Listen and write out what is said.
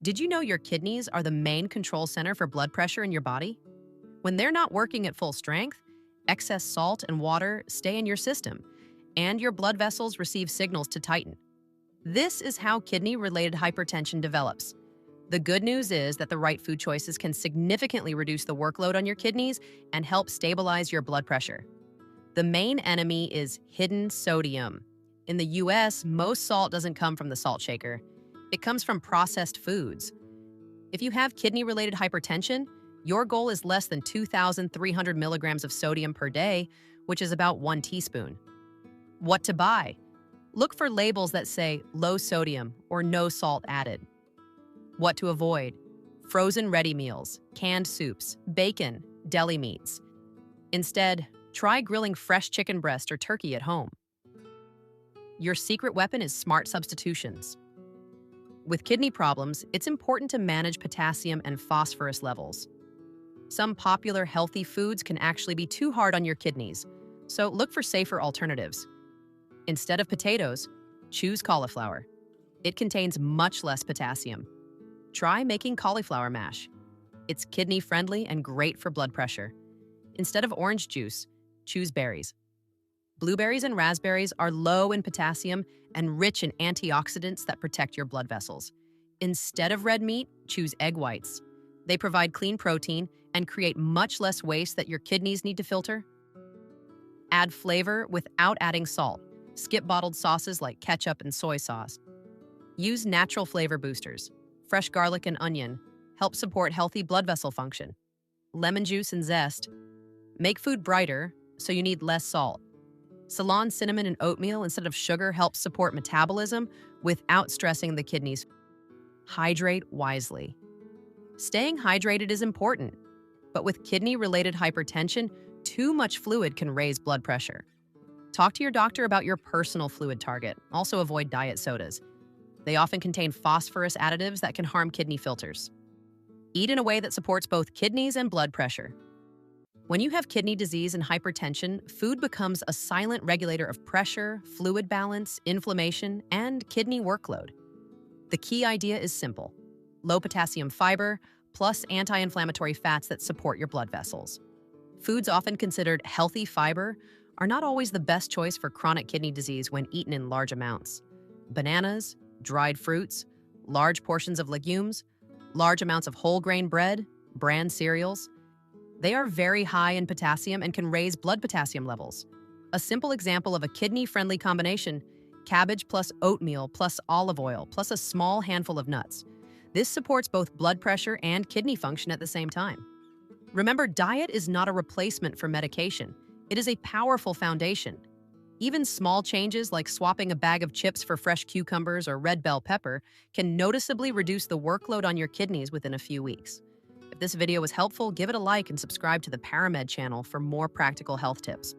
Did you know your kidneys are the main control center for blood pressure in your body? When they're not working at full strength, excess salt and water stay in your system, and your blood vessels receive signals to tighten. This is how kidney-related hypertension develops. The good news is that the right food choices can significantly reduce the workload on your kidneys and help stabilize your blood pressure. The main enemy is hidden sodium. In the US, most salt doesn't come from the salt shaker. It comes from processed foods. If you have kidney-related hypertension, your goal is less than 2,300 milligrams of sodium per day, which is about 1 teaspoon. What to buy? Look for labels that say low sodium or no salt added. What to avoid? Frozen ready meals, canned soups, bacon, deli meats. Instead, try grilling fresh chicken breast or turkey at home. Your secret weapon is smart substitutions. With kidney problems, it's important to manage potassium and phosphorus levels. Some popular healthy foods can actually be too hard on your kidneys, so look for safer alternatives. Instead of potatoes, choose cauliflower. It contains much less potassium. Try making cauliflower mash. It's kidney-friendly and great for blood pressure. Instead of orange juice, choose berries. Blueberries and raspberries are low in potassium and rich in antioxidants that protect your blood vessels. Instead of red meat, choose egg whites. They provide clean protein and create much less waste that your kidneys need to filter. Add flavor without adding salt. Skip bottled sauces like ketchup and soy sauce. Use natural flavor boosters. Fresh garlic and onion help support healthy blood vessel function. Lemon juice and zest make food brighter, so you need less salt. Ceylon cinnamon and oatmeal instead of sugar helps support metabolism without stressing the kidneys. Hydrate wisely. Staying hydrated is important, but with kidney-related hypertension, too much fluid can raise blood pressure. Talk to your doctor about your personal fluid target. Also avoid diet sodas. They often contain phosphorus additives that can harm kidney filters. Eat in a way that supports both kidneys and blood pressure. When you have kidney disease and hypertension, food becomes a silent regulator of pressure, fluid balance, inflammation, and kidney workload. The key idea is simple: low-potassium fiber plus anti-inflammatory fats that support your blood vessels. Foods often considered healthy fiber are not always the best choice for chronic kidney disease when eaten in large amounts. Bananas, dried fruits, large portions of legumes, large amounts of whole grain bread, bran cereals. They are very high in potassium and can raise blood potassium levels. A simple example of a kidney-friendly combination: cabbage plus oatmeal plus olive oil plus a small handful of nuts. This supports both blood pressure and kidney function at the same time. Remember, diet is not a replacement for medication. It is a powerful foundation. Even small changes like swapping a bag of chips for fresh cucumbers or red bell pepper can noticeably reduce the workload on your kidneys within a few weeks. If this video was helpful, give it a like and subscribe to the Paramed channel for more practical health tips.